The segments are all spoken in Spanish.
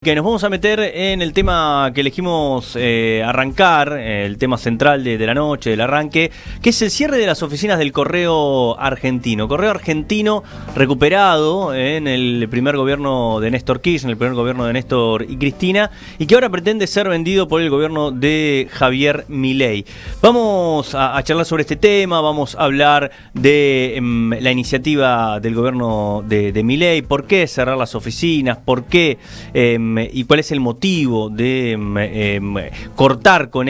Que nos vamos a meter en el tema que elegimos arrancar, el tema central de la noche, del arranque, que es el cierre de las oficinas del Correo Argentino. Correo Argentino recuperado en el primer gobierno de Néstor Kirchner, en el primer gobierno de Néstor y Cristina, y que ahora pretende ser vendido por el gobierno de Javier Milei. Vamos a charlar sobre este tema, vamos a hablar de la iniciativa del gobierno de Milei, por qué cerrar las oficinas, por qué... y cuál es el motivo de cortar con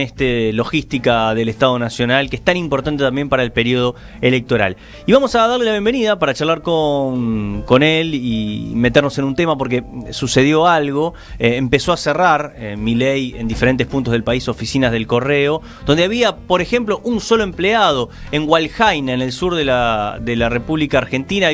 logística del Estado Nacional, que es tan importante también para el periodo electoral. Y vamos a darle la bienvenida para charlar con él y meternos en un tema, porque sucedió algo. Empezó a cerrar Milei en diferentes puntos del país oficinas del Correo, donde había, por ejemplo, un solo empleado. En Hualjaina, en el sur de la República Argentina,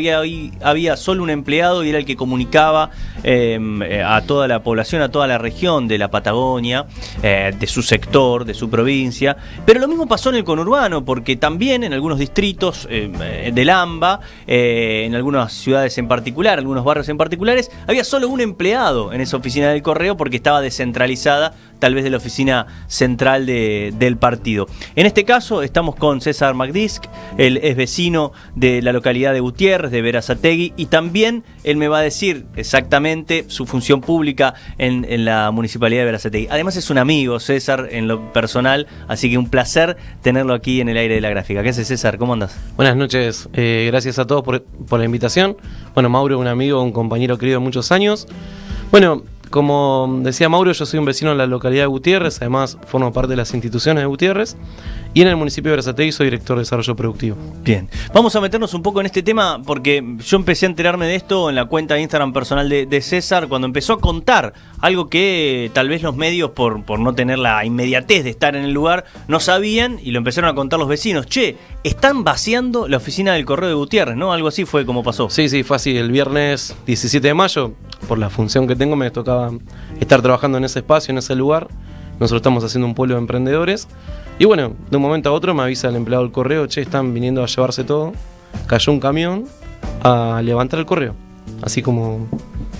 había solo un empleado y era el que comunicaba a toda la población, a toda la región de la Patagonia, de su sector, de su provincia. Pero lo mismo pasó en el conurbano, porque también en algunos distritos del AMBA, en algunas ciudades en particular, algunos barrios en particulares, había solo un empleado en esa oficina del Correo porque estaba descentralizada, tal vez de la oficina central del partido. En este caso estamos con César Magdisk, él es vecino de la localidad de Gutiérrez, de Berazategui, y también él me va a decir exactamente su función pública en la municipalidad de Berazategui. Además es un amigo, César, en lo personal, así que un placer tenerlo aquí en el aire de la gráfica. ¿Qué haces, César? ¿Cómo andas? Buenas noches, gracias a todos por la invitación. Bueno, Mauro, un amigo, un compañero querido de muchos años. Bueno, como decía Mauro, yo soy un vecino en la localidad de Gutiérrez, además formo parte de las instituciones de Gutiérrez, y en el municipio de Berazategui soy director de desarrollo productivo. Bien, vamos a meternos un poco en este tema, porque yo empecé a enterarme de esto en la cuenta de Instagram personal de César, cuando empezó a contar algo que tal vez los medios, por no tener la inmediatez de estar en el lugar, no sabían, y lo empezaron a contar los vecinos. Che, están vaciando la oficina del Correo de Gutiérrez, ¿no? Algo así fue como pasó. Sí, fue así. El viernes 17 de mayo, por la función que tengo, me tocaba estar trabajando en ese espacio, en ese lugar. Nosotros estamos haciendo un pueblo de emprendedores. Y bueno, de un momento a otro me avisa el empleado del Correo: che, están viniendo a llevarse todo. Cayó un camión a levantar el correo. Así como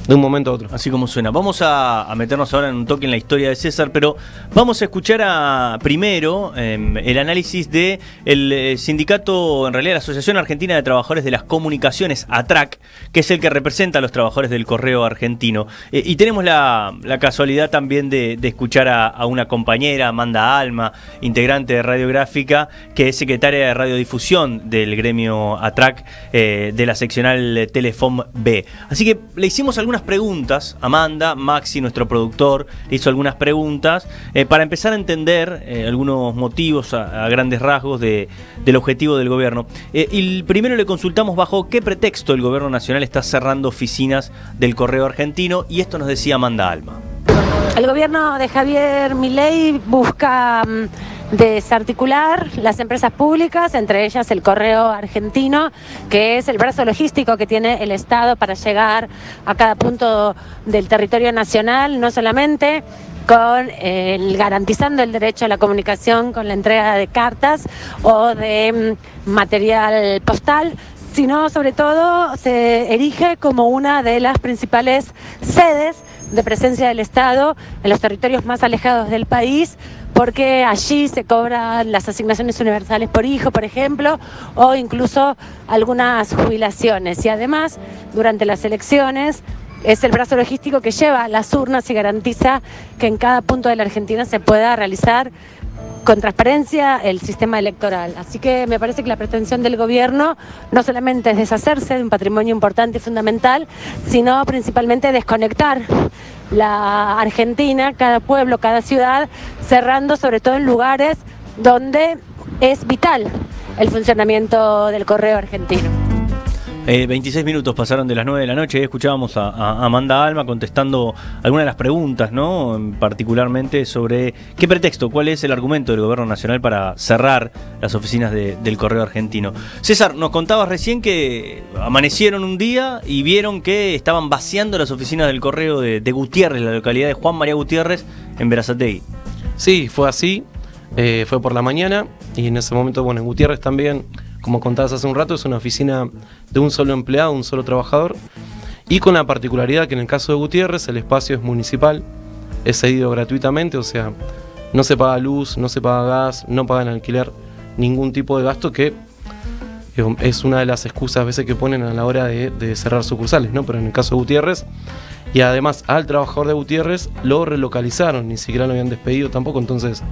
de un momento a otro. Así como suena. Vamos a meternos ahora en un toque en la historia de César, pero vamos a escuchar primero el análisis de el sindicato, en realidad la Asociación Argentina de Trabajadores de las Comunicaciones, ATRAC, que es el que representa a los trabajadores del Correo Argentino. Y tenemos la casualidad también de escuchar a una compañera, Amanda Alma, integrante de Radiográfica, que es secretaria de radiodifusión del gremio ATRAC, de la seccional Telefom B. Así que le hicimos algunas preguntas, Amanda, Maxi, nuestro productor, le hizo algunas preguntas para empezar a entender algunos motivos a grandes rasgos del objetivo del gobierno. Y primero le consultamos bajo qué pretexto el gobierno nacional está cerrando oficinas del Correo Argentino, y esto nos decía Amanda Alma. El gobierno de Javier Milei busca desarticular las empresas públicas, entre ellas el Correo Argentino, que es el brazo logístico que tiene el Estado para llegar a cada punto del territorio nacional, no solamente con garantizando el derecho a la comunicación con la entrega de cartas o de material postal, sino sobre todo se erige como una de las principales sedes de presencia del Estado en los territorios más alejados del país, porque allí se cobran las asignaciones universales por hijo, por ejemplo, o incluso algunas jubilaciones. Y además, durante las elecciones, es el brazo logístico que lleva las urnas y garantiza que en cada punto de la Argentina se pueda realizar con transparencia el sistema electoral. Así que me parece que la pretensión del gobierno no solamente es deshacerse de un patrimonio importante y fundamental, sino principalmente desconectar la Argentina, cada pueblo, cada ciudad, cerrando sobre todo en lugares donde es vital el funcionamiento del Correo Argentino. 26 minutos pasaron de las 9 de la noche. Escuchábamos a Amanda Alma contestando algunas de las preguntas, ¿no? Particularmente sobre qué pretexto, cuál es el argumento del gobierno nacional para cerrar las oficinas del Correo Argentino. César, nos contabas recién que amanecieron un día y vieron que estaban vaciando las oficinas del Correo de Gutiérrez, la localidad de Juan María Gutiérrez, en Berazategui. Sí, fue así. Fue por la mañana y en ese momento, bueno, en Gutiérrez también, como contabas hace un rato, es una oficina de un solo empleado, un solo trabajador. Y con la particularidad que en el caso de Gutiérrez el espacio es municipal, es cedido gratuitamente, o sea, no se paga luz, no se paga gas, no pagan alquiler, ningún tipo de gasto, que es una de las excusas a veces que ponen a la hora de cerrar sucursales, ¿no? Pero en el caso de Gutiérrez, y además al trabajador de Gutiérrez lo relocalizaron, ni siquiera lo habían despedido tampoco, entonces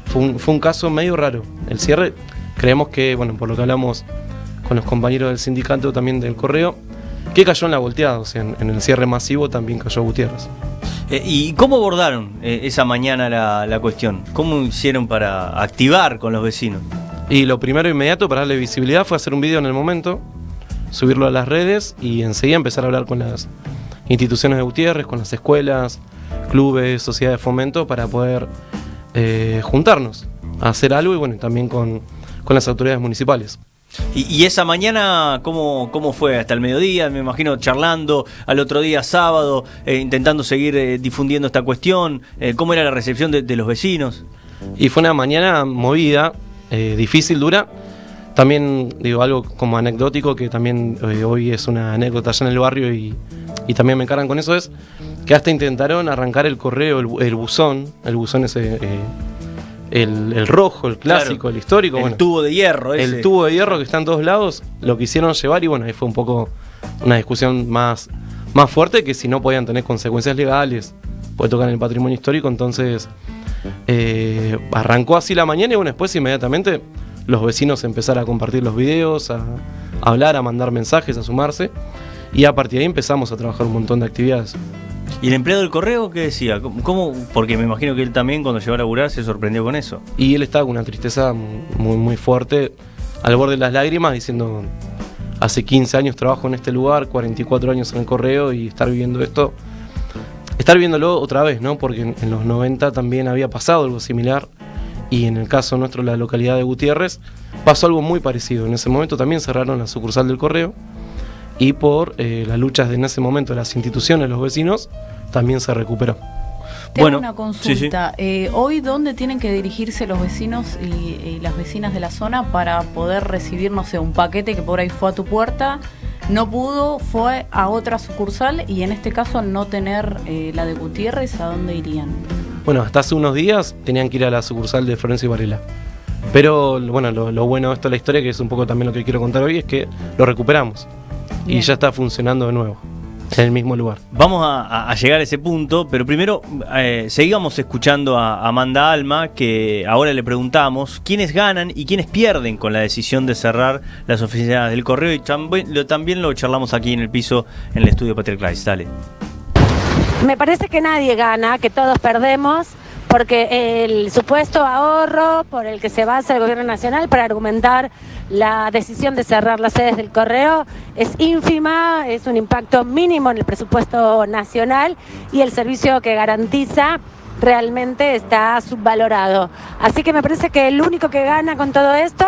fue un caso medio raro. El cierre, creemos que, bueno, por lo que hablamos con los compañeros del sindicato también del correo, que cayó en la volteada, o sea, en el cierre masivo también cayó Gutiérrez. ¿Y cómo abordaron esa mañana la cuestión? ¿Cómo hicieron para activar con los vecinos? Y lo primero inmediato para darle visibilidad fue hacer un video en el momento, subirlo a las redes y enseguida empezar a hablar con las instituciones de Gutiérrez, con las escuelas, clubes, sociedades de fomento, para poder juntarnos a hacer algo, y bueno, también con las autoridades municipales. ¿Y esa mañana cómo fue? Hasta el mediodía, me imagino, charlando, al otro día sábado, intentando seguir difundiendo esta cuestión. ¿Cómo era la recepción de los vecinos? Y fue una mañana movida, difícil, dura. También digo algo como anecdótico, que también hoy es una anécdota allá en el barrio y también me encargan con eso, es que hasta intentaron arrancar el correo, el buzón ese, el rojo, el clásico, claro, el histórico. El tubo de hierro ese. El tubo de hierro que está en todos lados, lo quisieron llevar y bueno, ahí fue un poco una discusión más fuerte, que si no podían tener consecuencias legales, puede tocar en el patrimonio histórico, entonces arrancó así la mañana y bueno, después inmediatamente los vecinos empezaron a compartir los videos, a hablar, a mandar mensajes, a sumarse, y a partir de ahí empezamos a trabajar un montón de actividades. ¿Y el empleado del correo qué decía? ¿Cómo? Porque me imagino que él también, cuando llegó a laburar, se sorprendió con eso. Y él estaba con una tristeza muy fuerte, al borde de las lágrimas, diciendo: hace 15 años trabajo en este lugar, 44 años en el correo, y estar viviendo esto, estar viéndolo otra vez, ¿no? Porque en los 90 también había pasado algo similar, y en el caso nuestro, la localidad de Gutiérrez, pasó algo muy parecido. En ese momento también cerraron la sucursal del correo, y por las luchas en ese momento de las instituciones, los vecinos, también se recuperó. Tengo una consulta. Sí. Hoy, ¿dónde tienen que dirigirse los vecinos y las vecinas de la zona para poder recibir, no sé, un paquete que por ahí fue a tu puerta, no pudo, fue a otra sucursal, y en este caso no tener la de Gutiérrez? ¿A dónde irían? Bueno, hasta hace unos días tenían que ir a la sucursal de Florencio Varela. Pero bueno, lo bueno de esto de la historia, que es un poco también lo que quiero contar hoy, es que lo recuperamos. Bien. Y ya está funcionando de nuevo, en el mismo lugar. Vamos a llegar a ese punto, pero primero seguimos escuchando a Amanda Alma, que ahora le preguntamos quiénes ganan y quiénes pierden con la decisión de cerrar las oficinas del correo, y también lo charlamos aquí en el piso, en el estudio Patrick Rice. Dale. Me parece que nadie gana, que todos perdemos, porque el supuesto ahorro por el que se basa el gobierno nacional para argumentar la decisión de cerrar las sedes del correo es ínfima, es un impacto mínimo en el presupuesto nacional, y el servicio que garantiza realmente está subvalorado. Así que me parece que el único que gana con todo esto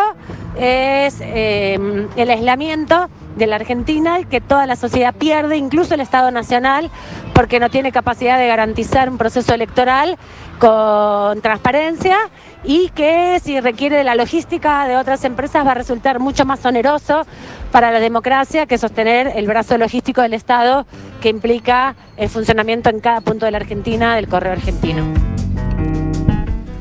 es el aislamiento de la Argentina, y que toda la sociedad pierde, incluso el Estado Nacional, porque no tiene capacidad de garantizar un proceso electoral con transparencia, y que si requiere de la logística de otras empresas va a resultar mucho más oneroso para la democracia que sostener el brazo logístico del Estado, que implica el funcionamiento en cada punto de la Argentina del correo argentino.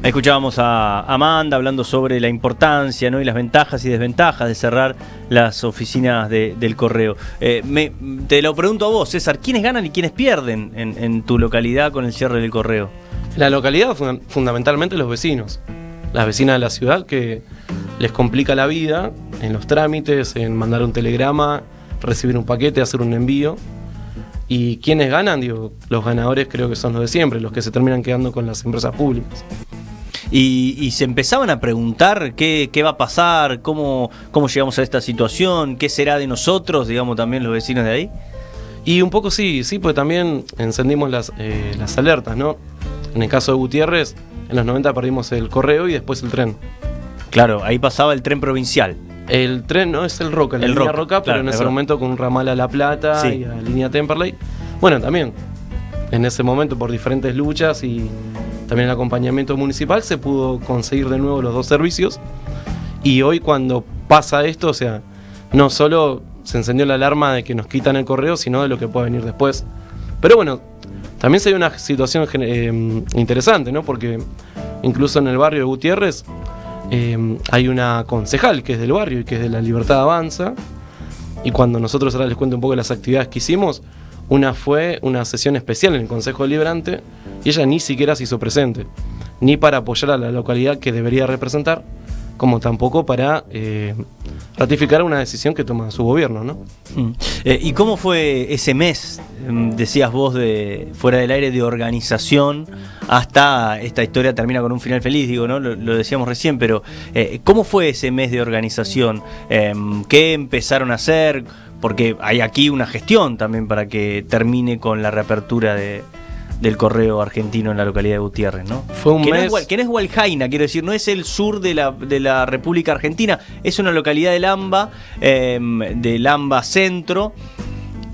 Escuchábamos a Amanda hablando sobre la importancia, ¿no?, y las ventajas y desventajas de cerrar las oficinas del correo. Te lo pregunto a vos, César, ¿quiénes ganan y quiénes pierden en tu localidad con el cierre del correo? La localidad, fundamentalmente los vecinos, las vecinas de la ciudad, que les complica la vida en los trámites, en mandar un telegrama, recibir un paquete, hacer un envío. ¿Y quiénes ganan? Digo, los ganadores creo que son los de siempre, los que se terminan quedando con las empresas públicas. Y se empezaban a preguntar qué va a pasar, cómo llegamos a esta situación, qué será de nosotros, digamos, también los vecinos de ahí. Y un poco sí, porque también encendimos las alertas, ¿no? En el caso de Gutiérrez, en los 90 perdimos el correo y después el tren. Claro, ahí pasaba el tren provincial. El tren no es el Roca, la línea Roca, pero en ese momento con un ramal a La Plata, sí, y a la línea Temperley. Bueno, también, en ese momento por diferentes luchas y también el acompañamiento municipal, se pudo conseguir de nuevo los dos servicios. Y hoy, cuando pasa esto, o sea, no solo se encendió la alarma de que nos quitan el correo, sino de lo que puede venir después. Pero bueno, también se dio una situación interesante, ¿no? Porque incluso en el barrio de Gutiérrez hay una concejal que es del barrio y que es de La Libertad Avanza. Y cuando nosotros ahora les cuento un poco las actividades que hicimos, una fue una sesión especial en el Consejo Deliberante y ella ni siquiera se hizo presente, ni para apoyar a la localidad que debería representar, como tampoco para ratificar una decisión que toma su gobierno, ¿no? ¿Y cómo fue ese mes, decías vos, de fuera del aire, de organización, hasta esta historia termina con un final feliz, digo, ¿no? Lo decíamos recién, pero ¿cómo fue ese mes de organización? ¿Qué empezaron a hacer? Porque hay aquí una gestión también para que termine con la reapertura del correo argentino en la localidad de Gutiérrez, ¿no? Fue un mes... que no es Hualjaina, quiero decir, no es el sur de la República Argentina, es una localidad del AMBA Centro,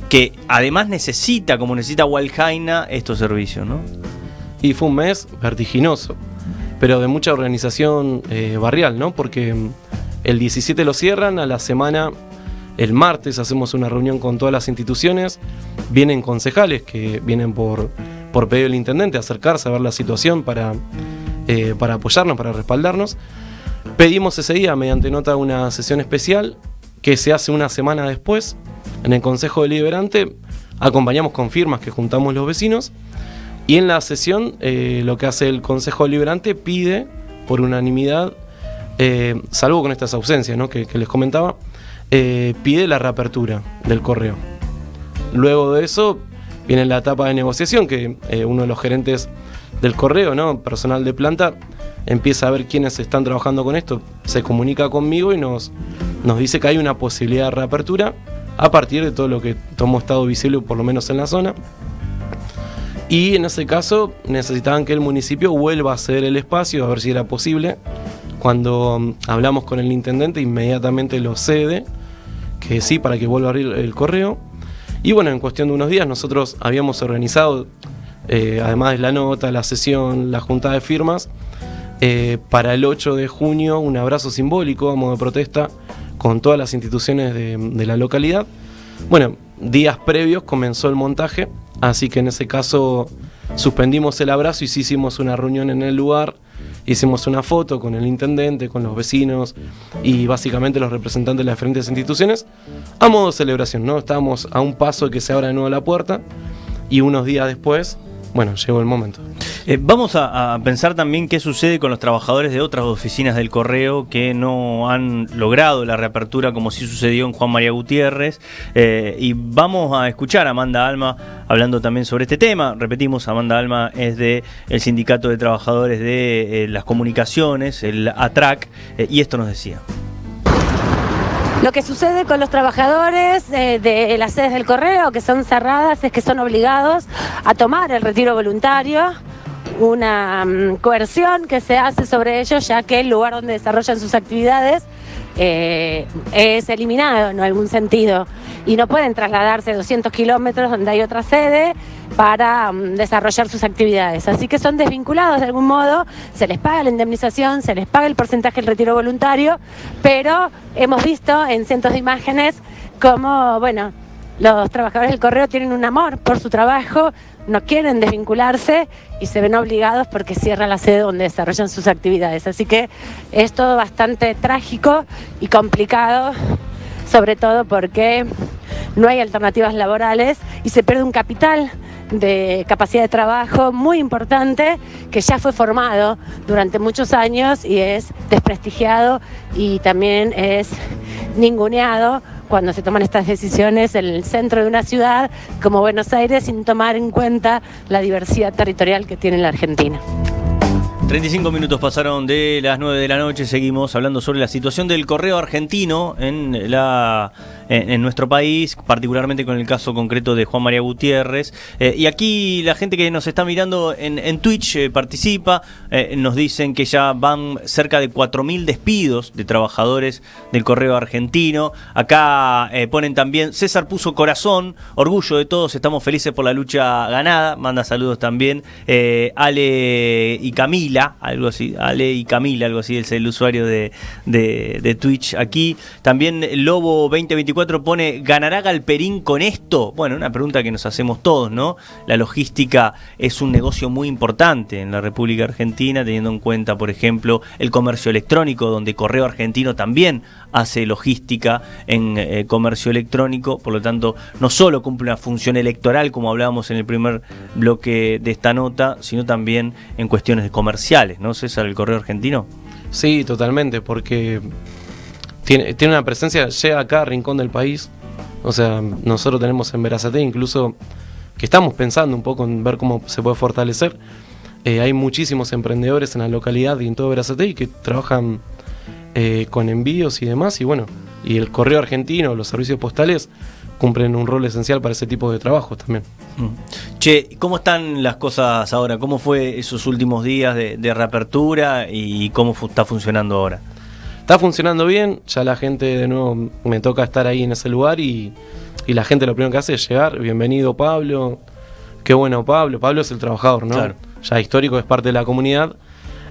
que además necesita, como necesita Hualjaina, estos servicios, ¿no? Y fue un mes vertiginoso, pero de mucha organización barrial, ¿no? Porque el 17 lo cierran, a la semana... El martes hacemos una reunión con todas las instituciones, vienen concejales que vienen por pedido del intendente a acercarse a ver la situación para apoyarnos, para respaldarnos. Pedimos ese día, mediante nota, una sesión especial que se hace una semana después en el Consejo Deliberante. Acompañamos con firmas que juntamos los vecinos y en la sesión lo que hace el Consejo Deliberante pide por unanimidad, salvo con estas ausencias, ¿no? que les comentaba, pide la reapertura del correo. Luego de eso viene la etapa de negociación, que uno de los gerentes del correo, ¿no? Personal de planta, empieza a ver quiénes están trabajando con esto, se comunica conmigo y nos dice que hay una posibilidad de reapertura a partir de todo lo que tomó estado visible, por lo menos en la zona. Y en ese caso necesitaban que el municipio vuelva a ceder el espacio, a ver si era posible. Cuando hablamos con el intendente, inmediatamente lo cede, que sí, para que vuelva a abrir el correo. Y bueno, en cuestión de unos días nosotros habíamos organizado, además de la nota, la sesión, la junta de firmas, para el 8 de junio un abrazo simbólico a modo de protesta con todas las instituciones de la localidad. Bueno, días previos comenzó el montaje, así que en ese caso suspendimos el abrazo y sí hicimos una reunión en el lugar. Hicimos una foto con el intendente, con los vecinos y básicamente los representantes de las diferentes instituciones a modo de celebración, ¿no? Estábamos a un paso de que se abra de nuevo la puerta y unos días después, bueno, llegó el momento. Vamos a pensar también qué sucede con los trabajadores de otras oficinas del correo que no han logrado la reapertura, como sí sucedió en Juan María Gutiérrez, y vamos a escuchar a Amanda Alma hablando también sobre este tema. Repetimos, Amanda Alma es del Sindicato de Trabajadores de las Comunicaciones, el ATRAC, y esto nos decía. Lo que sucede con los trabajadores de las sedes del correo que son cerradas es que son obligados a tomar el retiro voluntario, una coerción que se hace sobre ellos, ya que el lugar donde desarrollan sus actividades es eliminado en algún sentido y no pueden trasladarse 200 kilómetros donde hay otra sede para desarrollar sus actividades. Así que son desvinculados de algún modo, se les paga la indemnización, se les paga el porcentaje del retiro voluntario, pero hemos visto en cientos de imágenes cómo, bueno, los trabajadores del correo tienen un amor por su trabajo, no quieren desvincularse y se ven obligados porque cierra la sede donde desarrollan sus actividades. Así que es todo bastante trágico y complicado, sobre todo porque no hay alternativas laborales y se pierde un capital de capacidad de trabajo muy importante que ya fue formado durante muchos años y es desprestigiado y también es ninguneado cuando se toman estas decisiones en el centro de una ciudad como Buenos Aires sin tomar en cuenta la diversidad territorial que tiene la Argentina. 35 minutos pasaron de las 9 de la noche, seguimos hablando sobre la situación del correo argentino en nuestro país, particularmente con el caso concreto de Juan María Gutiérrez. Y aquí la gente que nos está mirando en Twitch participa, nos dicen que ya van cerca de 4.000 despidos de trabajadores del correo argentino. Acá ponen también, César puso corazón, orgullo de todos, estamos felices por la lucha ganada, manda saludos también Ale y Camila. Camila, algo así, Ale y Camila, algo así, es el usuario de Twitch aquí. También Lobo 2024 pone, ¿ganará Galperín con esto? Bueno, una pregunta que nos hacemos todos, ¿no? La logística es un negocio muy importante en la República Argentina, teniendo en cuenta, por ejemplo, el comercio electrónico, donde Correo Argentino también hace logística en comercio electrónico, por lo tanto, no solo cumple una función electoral, como hablábamos en el primer bloque de esta nota, sino también en cuestiones comerciales, ¿no, César, el Correo Argentino? Sí, totalmente, porque tiene una presencia, llega a cada rincón del país. O sea, nosotros tenemos en Berazategui incluso, que estamos pensando un poco en ver cómo se puede fortalecer. Hay muchísimos emprendedores en la localidad y en todo Berazategui que trabajan con envíos y demás, y bueno, y el Correo Argentino, los servicios postales cumplen un rol esencial para ese tipo de trabajos también. Che, ¿cómo están las cosas ahora? ¿Cómo fue esos últimos días de reapertura y cómo está funcionando ahora? Está funcionando bien, ya la gente de nuevo me toca estar ahí en ese lugar y la gente lo primero que hace es llegar, bienvenido Pablo, qué bueno Pablo es el trabajador, ¿no? Claro. Ya histórico, es parte de la comunidad.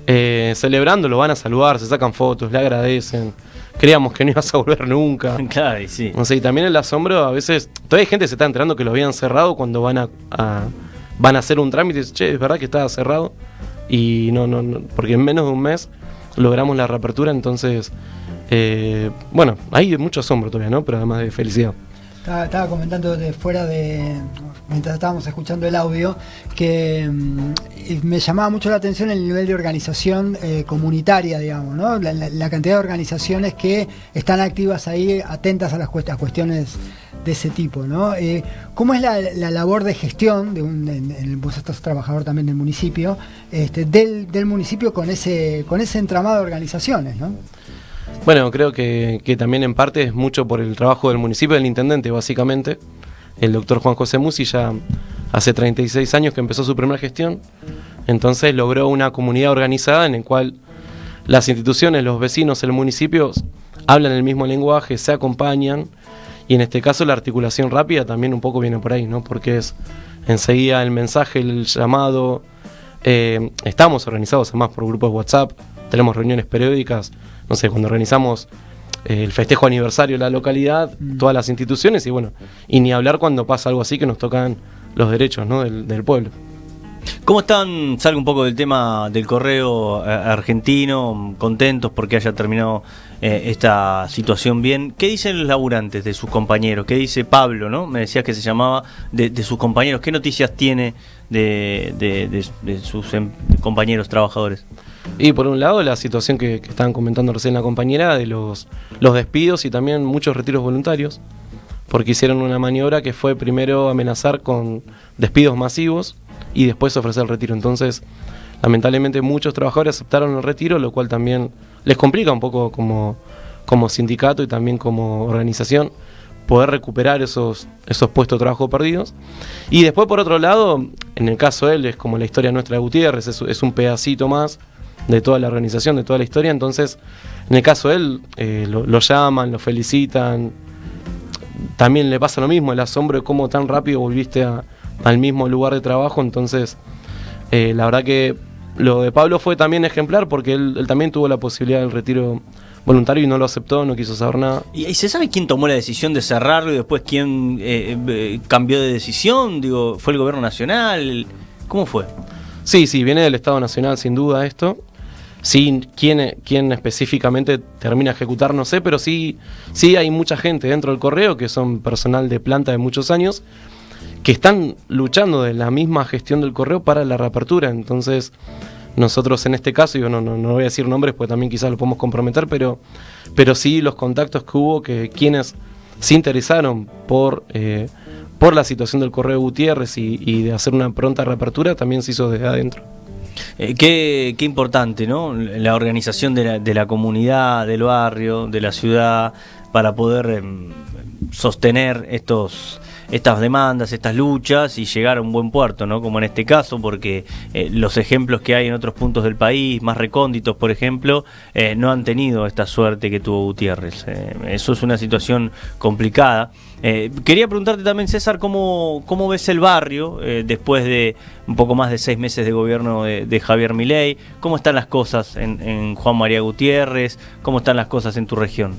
Celebrando, lo van a saludar, se sacan fotos, le agradecen. Creíamos que no ibas a volver nunca. Claro, y sí. No sé, y también el asombro, a veces, todavía hay gente que se está enterando que lo habían cerrado cuando van a hacer un trámite y dicen, che, es verdad que estaba cerrado. Y no, porque en menos de un mes logramos la reapertura, entonces, bueno, hay mucho asombro todavía, ¿no? Pero además de felicidad. Estaba comentando mientras estábamos escuchando el audio, que me llamaba mucho la atención el nivel de organización comunitaria, digamos, ¿no? La cantidad de organizaciones que están activas ahí, atentas a las cuestiones de ese tipo, ¿no? ¿Cómo es la labor de gestión vos sos trabajador también del municipio, del municipio con ese entramado de organizaciones, ¿no? Bueno, creo que también en parte es mucho por el trabajo del municipio, del intendente básicamente. El doctor Juan José Musi ya hace 36 años que empezó su primera gestión, entonces logró una comunidad organizada en la cual las instituciones, los vecinos, el municipio hablan el mismo lenguaje, se acompañan, y en este caso la articulación rápida también un poco viene por ahí, ¿no? Porque es enseguida el mensaje, el llamado. Estamos organizados además por grupos de WhatsApp, tenemos reuniones periódicas, no sé, cuando organizamos el festejo aniversario de la localidad, todas las instituciones, y bueno, y ni hablar cuando pasa algo así que nos tocan los derechos, ¿no? del pueblo. ¿Cómo están? Salgo un poco del tema del Correo Argentino, contentos porque haya terminado esta situación bien. ¿Qué dicen los laburantes de sus compañeros? ¿Qué dice Pablo, no? Me decías que se llamaba de sus compañeros. ¿Qué noticias tiene de sus compañeros trabajadores? Y por un lado la situación que estaban comentando recién la compañera de los despidos y también muchos retiros voluntarios, porque hicieron una maniobra que fue primero amenazar con despidos masivos y después ofrecer el retiro. Entonces, lamentablemente muchos trabajadores aceptaron el retiro, lo cual también les complica un poco como sindicato y también como organización poder recuperar esos puestos de trabajo perdidos. Y después, por otro lado, en el caso de él, es como la historia nuestra de Gutiérrez, es un pedacito más de toda la organización, de toda la historia. Entonces, en el caso de él, lo llaman, lo felicitan. También le pasa lo mismo, el asombro de cómo tan rápido volviste al mismo lugar de trabajo. Entonces, la verdad que lo de Pablo fue también ejemplar, porque él también tuvo la posibilidad del retiro voluntario y no lo aceptó, no quiso saber nada. ¿Y se sabe quién tomó la decisión de cerrarlo y después quién cambió de decisión? Digo, ¿fue el gobierno nacional? ¿Cómo fue? Sí, viene del Estado Nacional sin duda esto. Sí, quién específicamente termina a ejecutar no sé, pero sí hay mucha gente dentro del Correo que son personal de planta de muchos años que están luchando de la misma gestión del Correo para la reapertura. Entonces nosotros en este caso, yo no voy a decir nombres porque también quizás lo podemos comprometer, pero sí los contactos que hubo, que quienes se interesaron por la situación del Correo Gutiérrez y de hacer una pronta reapertura también se hizo desde adentro. Qué importante, ¿no? La organización de la comunidad, del barrio, de la ciudad, para poder sostener estos estas demandas, estas luchas y llegar a un buen puerto, ¿no? Como en este caso, porque los ejemplos que hay en otros puntos del país, más recónditos, por ejemplo, no han tenido esta suerte que tuvo Gutiérrez. Eso es una situación complicada. Quería preguntarte también, César, ¿cómo ves el barrio después de un poco más de 6 meses de gobierno de Javier Milei? ¿Cómo están las cosas en Juan María Gutiérrez? ¿Cómo están las cosas en tu región?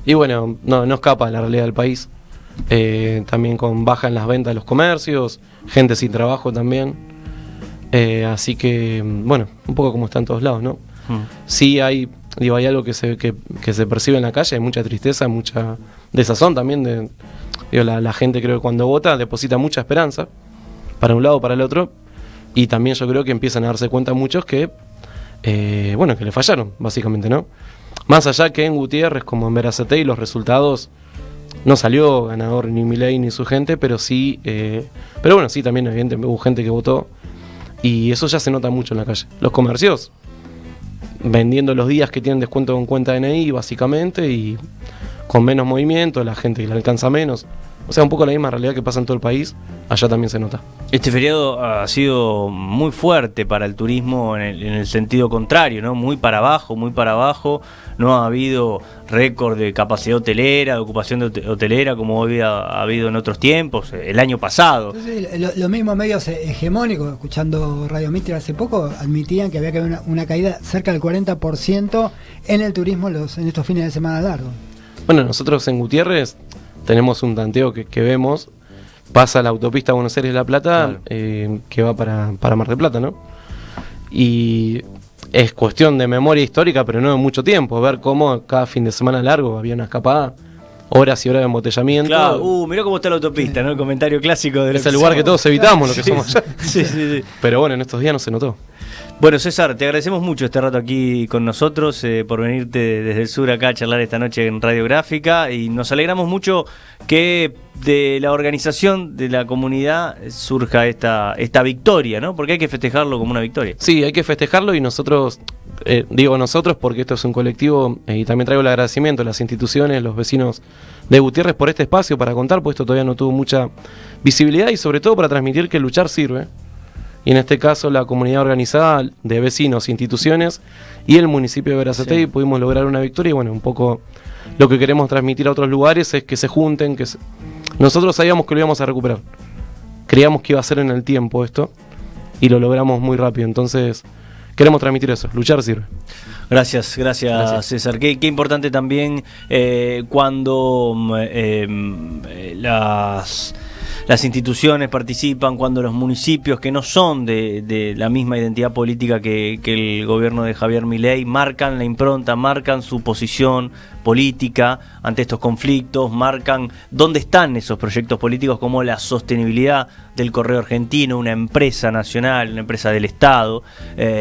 Y bueno, no escapa de la realidad del país. También con baja en las ventas de los comercios, gente sin trabajo también. Así que, bueno, un poco como está en todos lados, ¿no? Sí hay algo que se percibe en la calle, hay mucha tristeza, mucha desazón también. La gente, creo que cuando vota deposita mucha esperanza para un lado o para el otro, y también yo creo que empiezan a darse cuenta muchos que que le fallaron, básicamente, ¿no? Más allá que en Gutiérrez, como en Berazategui, los resultados no salió ganador ni Milei ni su gente, pero sí, sí también evidentemente hubo gente que votó, y eso ya se nota mucho en la calle. Los comercios vendiendo los días que tienen descuento con cuenta DNI, básicamente, y con menos movimiento, la gente que le alcanza menos. O sea, un poco la misma realidad que pasa en todo el país, allá también se nota. Este feriado ha sido muy fuerte para el turismo en el sentido contrario, ¿no? Muy para abajo, no ha habido récord de capacidad hotelera, de ocupación de hotelera como había habido en otros tiempos, el año pasado. Sí, los mismos medios hegemónicos, escuchando Radio Mitre hace poco, admitían que había que haber una caída cerca del 40% en el turismo en estos fines de semana largos. Bueno, nosotros en Gutiérrez tenemos un tanteo que vemos, pasa la autopista Buenos Aires-La Plata, claro, que va para Mar del Plata, ¿no? Y es cuestión de memoria histórica, pero no de mucho tiempo, ver cómo cada fin de semana largo había una escapada, horas y horas de embotellamiento. Claro, mirá cómo está la autopista, ¿no? El comentario clásico de es el lugar que todos evitamos, lo que somos allá. Sí. Pero bueno, en estos días no se notó. Bueno, César, te agradecemos mucho este rato aquí con nosotros, por venirte desde el sur acá a charlar esta noche en Radiográfica, y nos alegramos mucho que de la organización de la comunidad surja esta victoria, ¿no? Porque hay que festejarlo como una victoria. Sí, hay que festejarlo, y nosotros, digo nosotros porque esto es un colectivo, y también traigo el agradecimiento a las instituciones, los vecinos de Gutiérrez por este espacio para contar, pues esto todavía no tuvo mucha visibilidad, y sobre todo para transmitir que luchar sirve. Y en este caso la comunidad organizada de vecinos, instituciones y el municipio de Berazategui pudimos lograr una victoria, y bueno, un poco lo que queremos transmitir a otros lugares es que se junten, nosotros sabíamos que lo íbamos a recuperar, creíamos que iba a ser en el tiempo esto, y lo logramos muy rápido, entonces queremos transmitir eso, luchar sirve. Gracias César. Qué importante también cuando las instituciones participan, cuando los municipios que no son de la misma identidad política que el gobierno de Javier Milei marcan la impronta, marcan su posición política ante estos conflictos, marcan dónde están esos proyectos políticos, como la sostenibilidad del Correo Argentino, una empresa nacional, una empresa del Estado,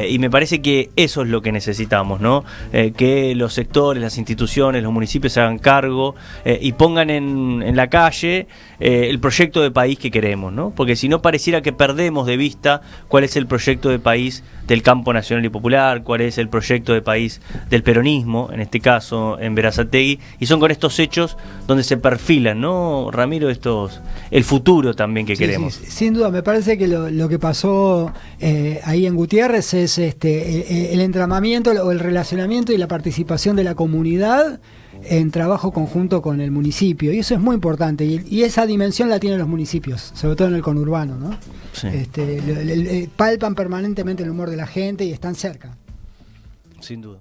y me parece que eso es lo que necesitamos, ¿no? Que los sectores, las instituciones, los municipios se hagan cargo y pongan en la calle el proyecto de país que queremos, ¿no? Porque si no, pareciera que perdemos de vista cuál es el proyecto de país del campo nacional y popular, cuál es el proyecto de país del peronismo, en este caso en Berazategui, y son con estos hechos donde se perfilan, ¿no, Ramiro? El futuro también que queremos. Sí, sin duda, me parece que lo que pasó ahí en Gutiérrez es el entramamiento o el relacionamiento y la participación de la comunidad en trabajo conjunto con el municipio, y eso es muy importante, y esa dimensión la tienen los municipios, sobre todo en el conurbano, ¿no? Sí. Palpan permanentemente el humor de la gente y están cerca. Sin duda.